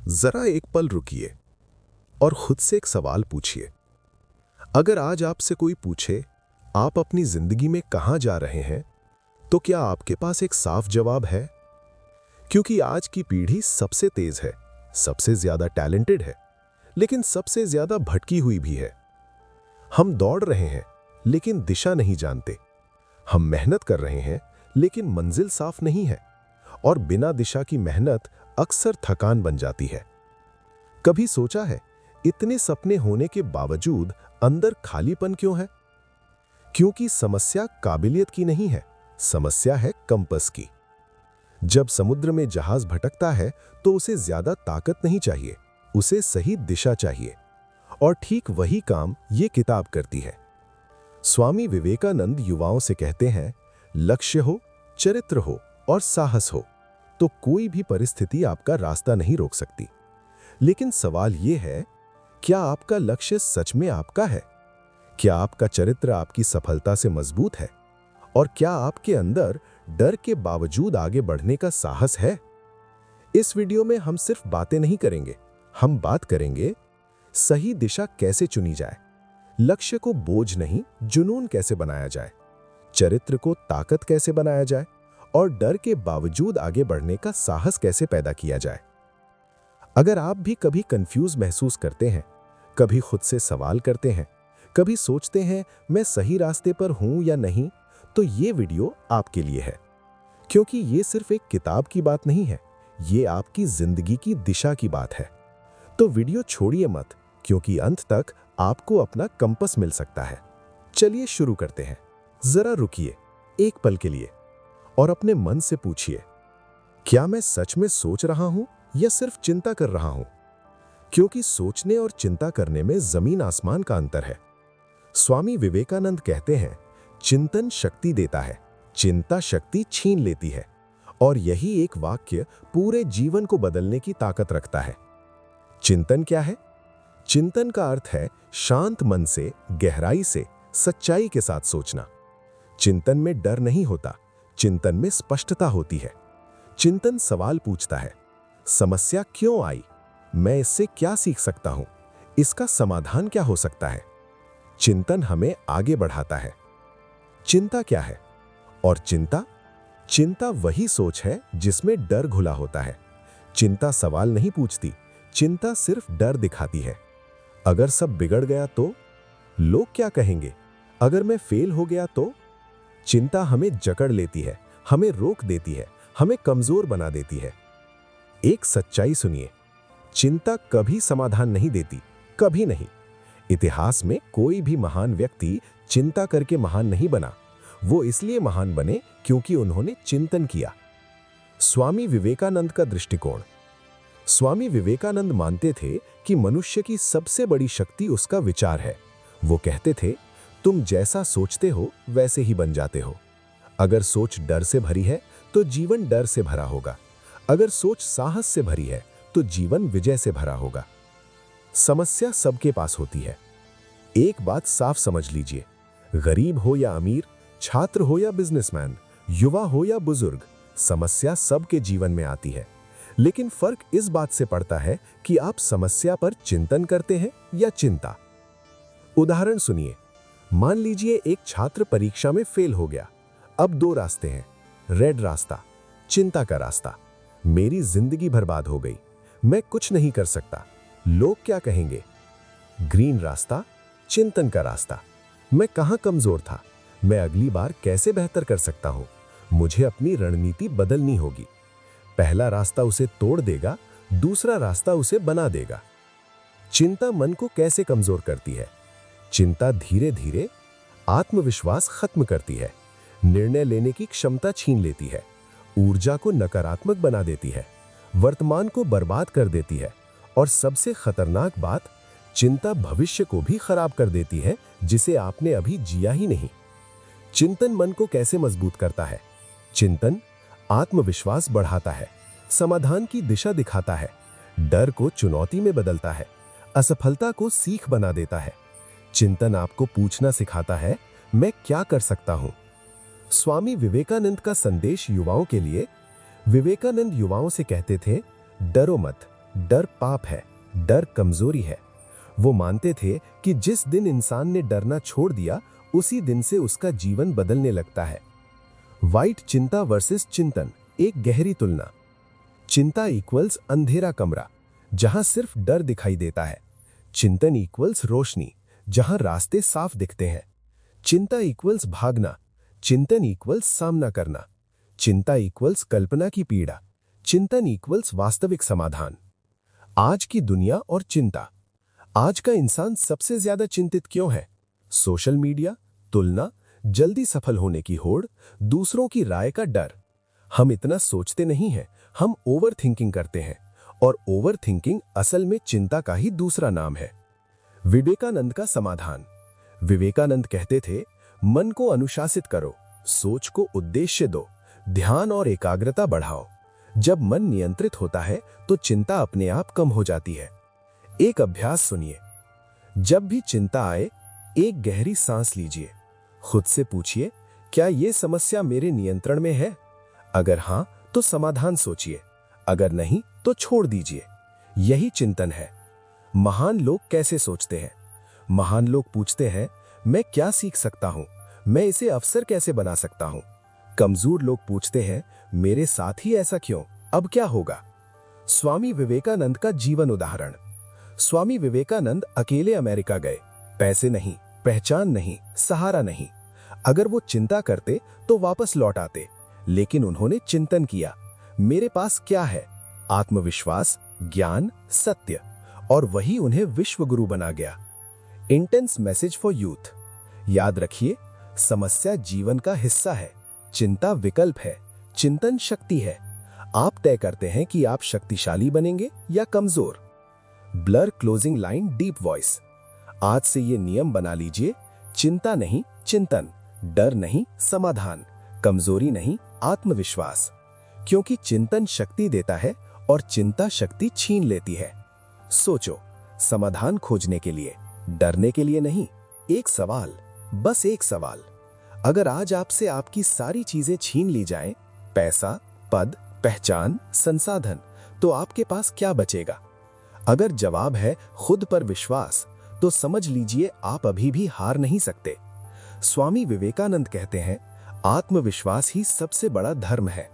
जरा एक पल रुकिए और खुद से एक सवाल पूछिए। अगर आज आपसे कोई पूछे आप अपनी जिंदगी में कहां जा रहे हैं, तो क्या आपके पास एक साफ जवाब है? क्योंकि आज की पीढ़ी सबसे तेज है, सबसे ज्यादा टैलेंटेड है, लेकिन सबसे ज्यादा भटकी हुई भी है। हम दौड़ रहे हैं लेकिन दिशा नहीं जानते। हम मेहनत कर रहे हैं लेकिन मंजिल साफ नहीं है। और बिना दिशा की मेहनत अक्सर थकान बन जाती है। कभी सोचा है इतने सपने होने के बावजूद अंदर खालीपन क्यों है? क्योंकि समस्या काबिलियत की नहीं है, समस्या है कंपास की। जब समुद्र में जहाज भटकता है तो उसे ज्यादा ताकत नहीं चाहिए, उसे सही दिशा चाहिए। और ठीक वही काम ये किताब करती है। स्वामी विवेकानंद युवाओं से कहते हैं, लक्ष्य हो, चरित्र हो और साहस हो तो कोई भी परिस्थिति आपका रास्ता नहीं रोक सकती। लेकिन सवाल यह है, क्या आपका लक्ष्य सच में आपका है? क्या आपका चरित्र आपकी सफलता से मजबूत है? और क्या आपके अंदर डर के बावजूद आगे बढ़ने का साहस है? इस वीडियो में हम सिर्फ बातें नहीं करेंगे, हम बात करेंगे सही दिशा कैसे चुनी जाए, लक्ष्य को बोझ नहीं जुनून कैसे बनाया जाए, चरित्र को ताकत कैसे बनाया जाए और डर के बावजूद आगे बढ़ने का साहस कैसे पैदा किया जाए। अगर आप भी कभी कंफ्यूज महसूस करते हैं, कभी खुद से सवाल करते हैं, कभी सोचते हैं मैं सही रास्ते पर हूं या नहीं, तो ये वीडियो आपके लिए है। क्योंकि ये सिर्फ एक किताब की बात नहीं है, ये आपकी जिंदगी की दिशा की बात है। तो वीडियो छोड़िए मत, क्योंकि अंत तक आपको अपना कंपास मिल सकता है। चलिए शुरू करते हैं। जरा रुकिए एक पल के लिए और अपने मन से पूछिए, क्या मैं सच में सोच रहा हूं या सिर्फ चिंता कर रहा हूं? क्योंकि सोचने और चिंता करने में जमीन आसमान का अंतर है। स्वामी विवेकानंद कहते हैं, चिंतन शक्ति देता है, चिंता शक्ति छीन लेती है। और यही एक वाक्य पूरे जीवन को बदलने की ताकत रखता है। चिंतन क्या है? चिंतन का अर्थ है शांत मन से, गहराई से, सच्चाई के साथ सोचना। चिंतन में डर नहीं होता, चिंतन में स्पष्टता होती है। चिंतन सवाल पूछता है, समस्या क्यों आई? मैं इससे क्या सीख सकता हूं? इसका समाधान क्या हो सकता है? चिंतन हमें आगे बढ़ाता है। चिंता क्या है? और चिंता वही सोच है जिसमें डर घुला होता है। चिंता सवाल नहीं पूछती, चिंता सिर्फ डर दिखाती है। अगर सब बिगड़ गया तो? लोग क्या कहेंगे? अगर मैं फेल हो गया तो? चिंता हमें जकड़ लेती है, हमें रोक देती है, हमें कमजोर बना देती है। एक सच्चाई सुनिए, चिंता कभी समाधान नहीं देती, कभी नहीं। इतिहास में कोई भी महान व्यक्ति चिंता करके महान नहीं बना। वो इसलिए महान बने क्योंकि उन्होंने चिंतन किया। स्वामी विवेकानंद का दृष्टिकोण। स्वामी विवेकानंद मानते थे कि मनुष्य की सबसे बड़ी शक्ति उसका विचार है। वो कहते थे, तुम जैसा सोचते हो वैसे ही बन जाते हो। अगर सोच डर से भरी है तो जीवन डर से भरा होगा। अगर सोच साहस से भरी है तो जीवन विजय से भरा होगा। समस्या सबके पास होती है। एक बात साफ समझ लीजिए, गरीब हो या अमीर, छात्र हो या बिजनेसमैन, युवा हो या बुजुर्ग, समस्या सबके जीवन में आती है। लेकिन फर्क इस बात से पड़ता है कि आप समस्या पर चिंतन करते हैं या चिंता। उदाहरण सुनिए, मान लीजिए एक छात्र परीक्षा में फेल हो गया। अब दो रास्ते हैं, रेड रास्ता, चिंता का रास्ता। मेरी जिंदगी बर्बाद हो गई, मैं कुछ नहीं कर सकता, लोग क्या कहेंगे? ग्रीन रास्ता, चिंतन का रास्ता, मैं कहां कमजोर था, मैं अगली बार कैसे बेहतर कर सकता हूं, मुझे अपनी रणनीति बदलनी होगी। पहला रास्ता उसे तोड़ देगा, दूसरा रास्ता उसे बना देगा। चिंता मन को कैसे कमजोर करती है? चिंता धीरे धीरे आत्मविश्वास खत्म करती है, निर्णय लेने की क्षमता छीन लेती है, ऊर्जा को नकारात्मक बना देती है, वर्तमान को बर्बाद कर देती है। और सबसे खतरनाक बात, चिंता भविष्य को भी खराब कर देती है, जिसे आपने अभी जिया ही नहीं। चिंतन मन को कैसे मजबूत करता है? चिंतन आत्मविश्वास बढ़ाता है, समाधान की दिशा दिखाता है, डर को चुनौती में बदलता है, असफलता को सीख बना देता है। चिंतन आपको पूछना सिखाता है, मैं क्या कर सकता हूं? स्वामी विवेकानंद का संदेश युवाओं के लिए। विवेकानंद युवाओं से कहते थे, डरो मत, डर पाप है, डर कमजोरी है। वो मानते थे कि जिस दिन इंसान ने डरना छोड़ दिया, उसी दिन से उसका जीवन बदलने लगता है। व्हाइट चिंता वर्सेस चिंतन, एक गहरी तुलना। चिंता इक्वल्स अंधेरा कमरा, जहां सिर्फ डर दिखाई देता है। चिंतन इक्वल्स रोशनी, जहां रास्ते साफ दिखते हैं। चिंता इक्वल्स भागना, चिंतन इक्वल्स सामना करना। चिंता इक्वल्स कल्पना की पीड़ा, चिंतन इक्वल्स वास्तविक समाधान। आज की दुनिया और चिंता। आज का इंसान सबसे ज्यादा चिंतित क्यों है? सोशल मीडिया, तुलना, जल्दी सफल होने की होड़, दूसरों की राय का डर। हम इतना सोचते नहीं हैं, हम ओवर थिंकिंग करते हैं, और ओवर थिंकिंग असल में चिंता का ही दूसरा नाम है। विवेकानंद का समाधान। विवेकानंद कहते थे, मन को अनुशासित करो, सोच को उद्देश्य दो, ध्यान और एकाग्रता बढ़ाओ। जब मन नियंत्रित होता है तो चिंता अपने आप कम हो जाती है। एक अभ्यास सुनिए। जब भी चिंता आए, एक गहरी सांस लीजिए। खुद से पूछिए, क्या यह समस्या मेरे नियंत्रण में है? अगर हां, तो समाधान सोचिए, अगर नहीं तो छोड़ दीजिए। यही चिंतन है। महान लोग कैसे सोचते हैं? महान लोग पूछते हैं, मैं क्या सीख सकता हूं, मैं इसे अवसर कैसे बना सकता हूं। कमजोर लोग पूछते हैं, मेरे साथ ही ऐसा क्यों, अब क्या होगा? स्वामी विवेकानंद का जीवन उदाहरण। स्वामी विवेकानंद अकेले अमेरिका गए। पैसे नहीं, पहचान नहीं, सहारा नहीं। अगर वो चिंता करते तो वापस लौट आते, लेकिन उन्होंने चिंतन किया, मेरे पास क्या है? आत्मविश्वास, ज्ञान, सत्य, और वही उन्हें विश्व गुरु बना गया। Intense message for youth. याद रखिए, समस्या जीवन का हिस्सा है, चिंता विकल्प है, चिंतन शक्ति है। आप तय करते हैं कि आप शक्तिशाली बनेंगे या कमजोर। Blur closing line deep voice. आज से ये नियम बना लीजिए, चिंता नहीं चिंतन, डर नहीं समाधान, कमजोरी नहीं आत्मविश्वास। क्योंकि चिंतन शक्ति देता है और चिंता शक्ति छीन लेती है। सोचो, समाधान खोजने के लिए, डरने के लिए नहीं। एक सवाल, बस एक सवाल। अगर आज आपसे आपकी सारी चीजें छीन ली जाएं, पैसा, पद, पहचान, संसाधन, तो आपके पास क्या बचेगा? अगर जवाब है खुद पर विश्वास, तो समझ लीजिए आप अभी भी हार नहीं सकते। स्वामी विवेकानंद कहते हैं, आत्मविश्वास ही सबसे बड़ा धर्म है।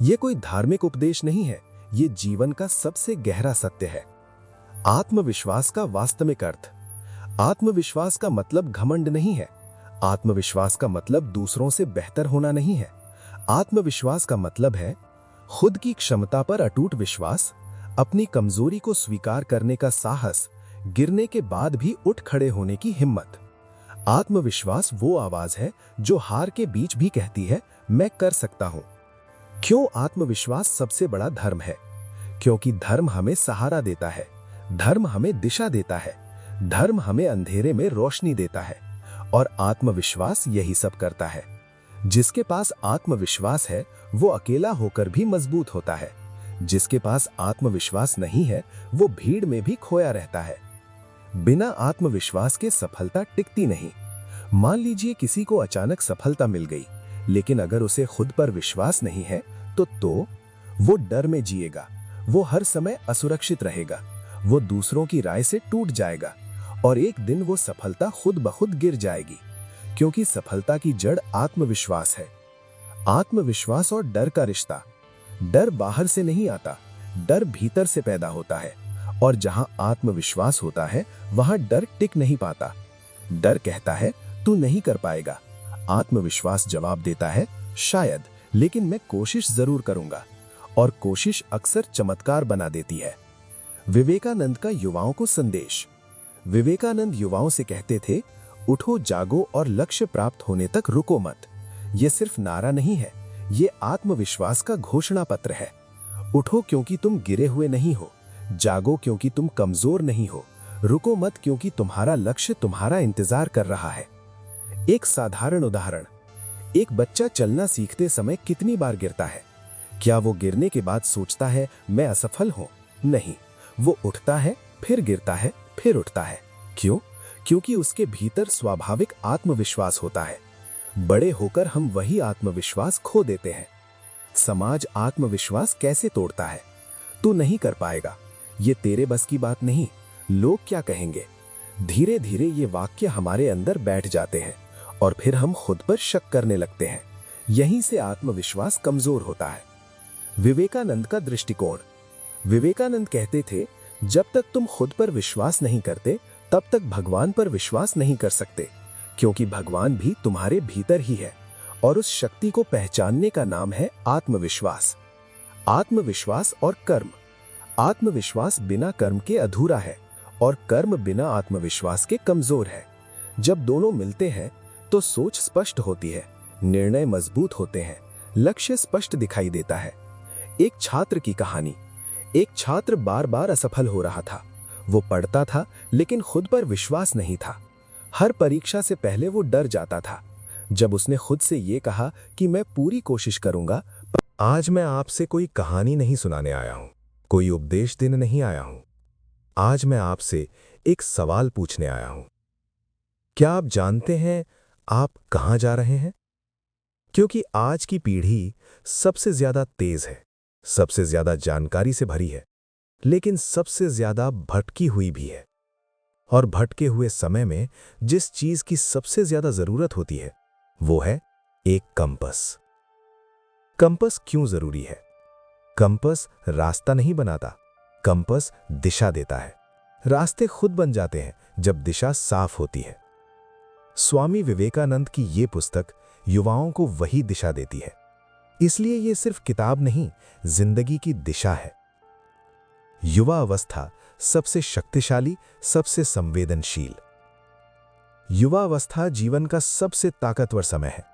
यह कोई धार्मिक उपदेश नहीं है, यह जीवन का सबसे गहरा सत्य है। आत्मविश्वास का वास्तविक अर्थ। आत्मविश्वास का मतलब घमंड नहीं है। आत्मविश्वास का मतलब दूसरों से बेहतर होना नहीं है। आत्मविश्वास का मतलब है खुद की क्षमता पर अटूट विश्वास, अपनी कमजोरी को स्वीकार करने का साहस, गिरने के बाद भी उठ खड़े होने की हिम्मत। आत्मविश्वास वो आवाज है जो हार के बीच भी कहती है, मैं कर सकता हूं। क्यों आत्मविश्वास सबसे बड़ा धर्म है? क्योंकि धर्म हमें सहारा देता है, धर्म हमें दिशा देता है, धर्म हमें अंधेरे में रोशनी देता है, और आत्मविश्वास यही सब करता है। जिसके पास आत्मविश्वास है वो अकेला होकर भी मजबूत होता है। जिसके पास आत्मविश्वास नहीं है वो भीड़ में भी खोया रहता है। बिना आत्मविश्वास के सफलता टिकती नहीं। मान लीजिए किसी को अचानक सफलता मिल गई, लेकिन अगर उसे खुद पर विश्वास नहीं है तो वो डर में जिएगा, वो हर समय असुरक्षित रहेगा, वो दूसरों की राय से टूट जाएगा, और एक दिन वो सफलता खुद ब खुद गिर जाएगी। क्योंकि सफलता की जड़ आत्मविश्वास है। आत्मविश्वास और डर का रिश्ता। डर बाहर से नहीं आता, डर भीतर से पैदा होता है, और जहां आत्मविश्वास होता है वहां डर टिक नहीं पाता। डर कहता है तू नहीं कर पाएगा, आत्मविश्वास जवाब देता है शायद, लेकिन मैं कोशिश जरूर करूंगा, और कोशिश अक्सर चमत्कार बना देती है। विवेकानंद का युवाओं को संदेश। विवेकानंद युवाओं से कहते थे, उठो जागो और लक्ष्य प्राप्त होने तक रुको मत। यह सिर्फ नारा नहीं है, ये आत्मविश्वास का घोषणा पत्र है। उठो क्योंकि तुम गिरे हुए नहीं हो, जागो क्योंकि तुम कमजोर नहीं हो, रुको मत क्योंकि तुम्हारा लक्ष्य तुम्हारा इंतजार कर रहा है। एक साधारण उदाहरण। एक बच्चा चलना सीखते समय कितनी बार गिरता है? क्या वो गिरने के बाद सोचता है मैं असफल हूं? नहीं, वो उठता है, फिर गिरता है, फिर उठता है। क्यों? क्योंकि उसके भीतर स्वाभाविक आत्मविश्वास होता है। बड़े होकर हम वही आत्मविश्वास खो देते हैं। समाज आत्मविश्वास कैसे तोड़ता है? तू नहीं कर पाएगा, ये तेरे बस की बात नहीं, लोग क्या कहेंगे। धीरे धीरे ये वाक्य हमारे अंदर बैठ जाते हैं और फिर हम खुद पर शक करने लगते हैं। यहीं से आत्मविश्वास कमजोर होता है। विवेकानंद का दृष्टिकोण। विवेकानंद कहते थे, जब तक तुम खुद पर विश्वास नहीं करते तब तक भगवान पर विश्वास नहीं कर सकते, क्योंकि भगवान भी तुम्हारे भीतर ही है और उस शक्ति को पहचानने का नाम है आत्मविश्वास। आत्मविश्वास और कर्म। आत्मविश्वास बिना कर्म के अधूरा है और कर्म बिना आत्मविश्वास के कमजोर है। जब दोनों मिलते हैं तो सोच स्पष्ट होती है, निर्णय मजबूत होते हैं, लक्ष्य स्पष्ट दिखाई देता है। एक छात्र की कहानी। एक छात्र बार बार असफल हो रहा था। वो पढ़ता था लेकिन खुद पर विश्वास नहीं था। हर परीक्षा से पहले वो डर जाता था। जब उसने खुद से ये कहा कि मैं पूरी कोशिश करूंगा। आज मैं आपसे कोई कहानी नहीं सुनाने आया हूं, कोई उपदेश देने नहीं आया हूं। आज मैं आपसे एक सवाल पूछने आया हूं। क्या आप जानते हैं आप कहां जा रहे हैं? क्योंकि आज की पीढ़ी सबसे ज्यादा तेज है, सबसे ज्यादा जानकारी से भरी है, लेकिन सबसे ज्यादा भटकी हुई भी है। और भटके हुए समय में जिस चीज की सबसे ज्यादा जरूरत होती है वो है एक कंपास। कंपास क्यों जरूरी है? कंपास रास्ता नहीं बनाता, कंपास दिशा देता है। रास्ते खुद बन जाते हैं जब दिशा साफ होती है। स्वामी विवेकानंद की ये पुस्तक युवाओं को वही दिशा देती है। इसलिए ये सिर्फ किताब नहीं, जिंदगी की दिशा है। युवा अवस्था सबसे शक्तिशाली, सबसे संवेदनशील। युवा अवस्था जीवन का सबसे ताकतवर समय है।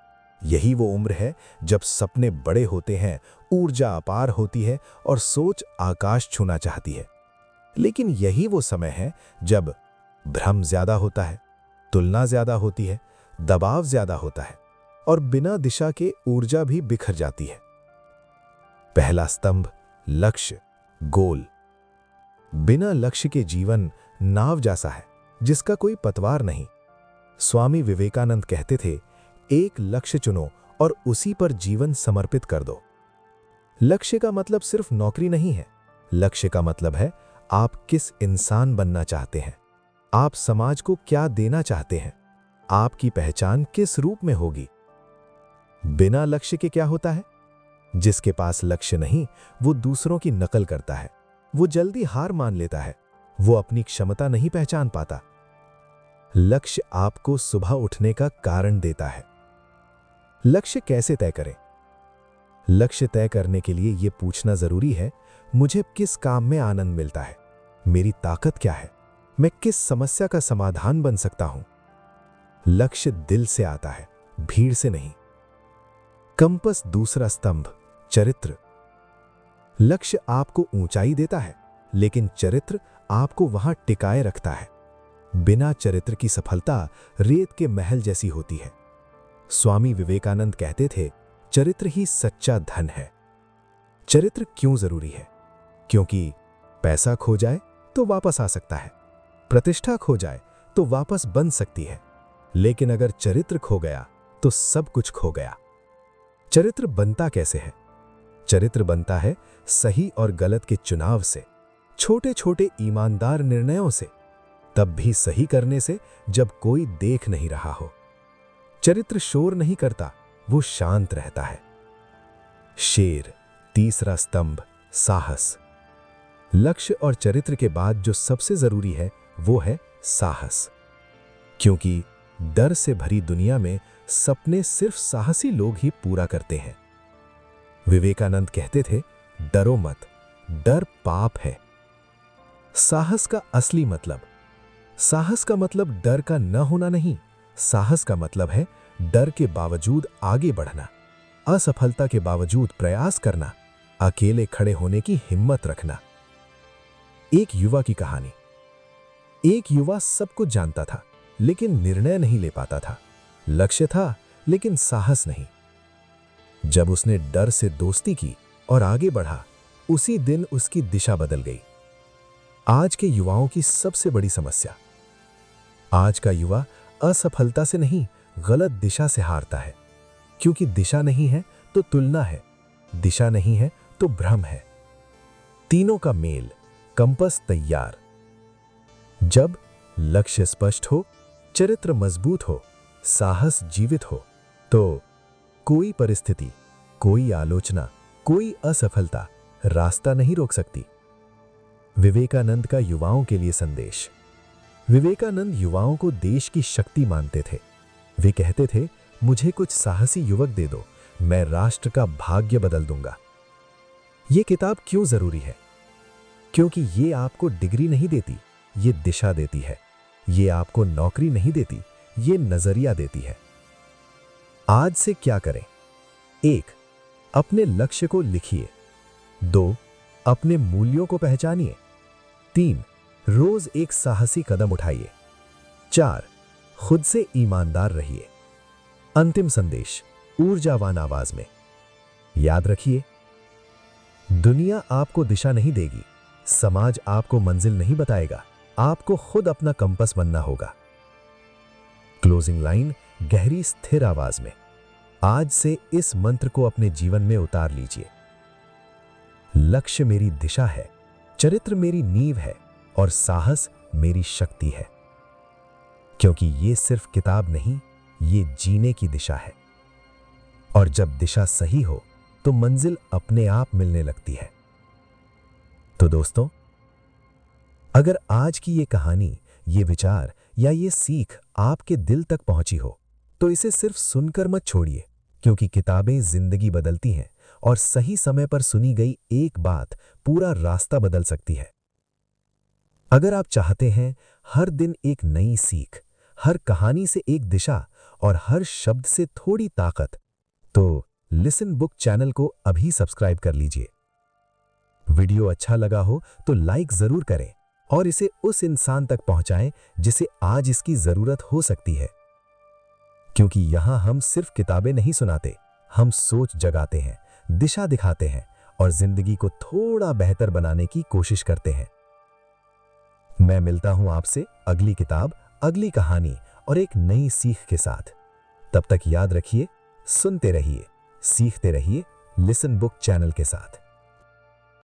यही वो उम्र है जब सपने बड़े होते हैं, ऊर्जा अपार होती है और सोच आकाश छूना चाहती है। लेकिन यही वो समय है जब भ्रम ज्यादा होता है, तुलना ज्यादा होती है, दबाव ज्यादा होता है और बिना दिशा के ऊर्जा भी बिखर जाती है। पहला स्तंभ, लक्ष्य, गोल। बिना लक्ष्य के जीवन नाव जैसा है जिसका कोई पतवार नहीं। स्वामी विवेकानंद कहते थे, एक लक्ष्य चुनो और उसी पर जीवन समर्पित कर दो। लक्ष्य का मतलब सिर्फ नौकरी नहीं है। लक्ष्य का मतलब है आप किस इंसान बनना चाहते हैं, आप समाज को क्या देना चाहते हैं, आपकी पहचान किस रूप में होगी। बिना लक्ष्य के क्या होता है? जिसके पास लक्ष्य नहीं वो दूसरों की नकल करता है, वो जल्दी हार मान लेता है, वो अपनी क्षमता नहीं पहचान पाता। लक्ष्य आपको सुबह उठने का कारण देता है। लक्ष्य कैसे तय करें? लक्ष्य तय करने के लिए यह पूछना जरूरी है, मुझे किस काम में आनंद मिलता है, मेरी ताकत क्या है, मैं किस समस्या का समाधान बन सकता हूं। लक्ष्य दिल से आता है, भीड़ से नहीं। कंपास दूसरा स्तंभ, चरित्र। लक्ष्य आपको ऊंचाई देता है, लेकिन चरित्र आपको वहां टिकाए रखता है। बिना चरित्र की सफलता रेत के महल जैसी होती है। स्वामी विवेकानंद कहते थे, चरित्र ही सच्चा धन है। चरित्र क्यों जरूरी है? क्योंकि पैसा खो जाए तो वापस आ सकता है, प्रतिष्ठा खो जाए तो वापस बन सकती है, लेकिन अगर चरित्र खो गया तो सब कुछ खो गया। चरित्र बनता कैसे है? चरित्र बनता है सही और गलत के चुनाव से, छोटे छोटे ईमानदार निर्णयों से, तब भी सही करने से जब कोई देख नहीं रहा हो। चरित्र शोर नहीं करता, वो शांत रहता है। शेर तीसरा स्तंभ, साहस। लक्ष्य और चरित्र के बाद जो सबसे जरूरी है वो है साहस। क्योंकि डर से भरी दुनिया में सपने सिर्फ साहसी लोग ही पूरा करते हैं। विवेकानंद कहते थे, डरो मत, डर पाप है। साहस का असली मतलब, साहस का मतलब डर का न होना नहीं, साहस का मतलब है डर के बावजूद आगे बढ़ना, असफलता के बावजूद प्रयास करना, अकेले खड़े होने की हिम्मत रखना। एक युवा की कहानी। एक युवा सब कुछ जानता था लेकिन निर्णय नहीं ले पाता था। लक्ष्य था लेकिन साहस नहीं। जब उसने डर से दोस्ती की और आगे बढ़ा, उसी दिन उसकी दिशा बदल गई। आज के युवाओं की सबसे बड़ी समस्या, आज का युवा असफलता से नहीं, गलत दिशा से हारता है। क्योंकि दिशा नहीं है तो तुलना है, दिशा नहीं है तो भ्रम है। तीनों का मेल, कंपस तैयार। जब लक्ष्य स्पष्ट हो, चरित्र मजबूत हो, साहस जीवित हो, तो कोई परिस्थिति, कोई आलोचना, कोई असफलता रास्ता नहीं रोक सकती। विवेकानंद का युवाओं के लिए संदेश। विवेकानंद युवाओं को देश की शक्ति मानते थे। वे कहते थे, मुझे कुछ साहसी युवक दे दो, मैं राष्ट्र का भाग्य बदल दूंगा। ये किताब क्यों जरूरी है? क्योंकि ये आपको डिग्री नहीं देती, ये दिशा देती है। ये आपको नौकरी नहीं देती, ये नजरिया देती है। आज से क्या करें? 1. अपने लक्ष्य को लिखिए। 2. अपने मूल्यों को पहचानिए। 3. रोज एक साहसी कदम उठाइए। 4. खुद से ईमानदार रहिए। अंतिम संदेश ऊर्जावान आवाज में। याद रखिए, दुनिया आपको दिशा नहीं देगी, समाज आपको मंजिल नहीं बताएगा, आपको खुद अपना कंपस बनना होगा। क्लोजिंग लाइन गहरी स्थिर आवाज में। आज से इस मंत्र को अपने जीवन में उतार लीजिए। लक्ष्य मेरी दिशा है, चरित्र मेरी नींव है और साहस मेरी शक्ति है। क्योंकि ये सिर्फ किताब नहीं, ये जीने की दिशा है। और जब दिशा सही हो तो मंजिल अपने आप मिलने लगती है। तो दोस्तों, अगर आज की ये कहानी, ये विचार या ये सीख आपके दिल तक पहुंची हो, तो इसे सिर्फ सुनकर मत छोड़िए, क्योंकि किताबें जिंदगी बदलती हैं और सही समय पर सुनी गई एक बात पूरा रास्ता बदल सकती है। अगर आप चाहते हैं हर दिन एक नई सीख, हर कहानी से एक दिशा और हर शब्द से थोड़ी ताकत, तो लिसन बुक चैनल को अभी सब्सक्राइब कर लीजिए। वीडियो अच्छा लगा हो तो लाइक जरूर करें और इसे उस इंसान तक पहुंचाएं जिसे आज इसकी जरूरत हो सकती है। क्योंकि यहां हम सिर्फ किताबें नहीं सुनाते, हम सोच जगाते हैं, दिशा दिखाते हैं और जिंदगी को थोड़ा बेहतर बनाने की कोशिश करते हैं। मैं मिलता हूं आपसे अगली किताब, अगली कहानी और एक नई सीख के साथ। तब तक याद रखिए, सुनते रहिए, सीखते रहिए लिसन बुक चैनल के साथ।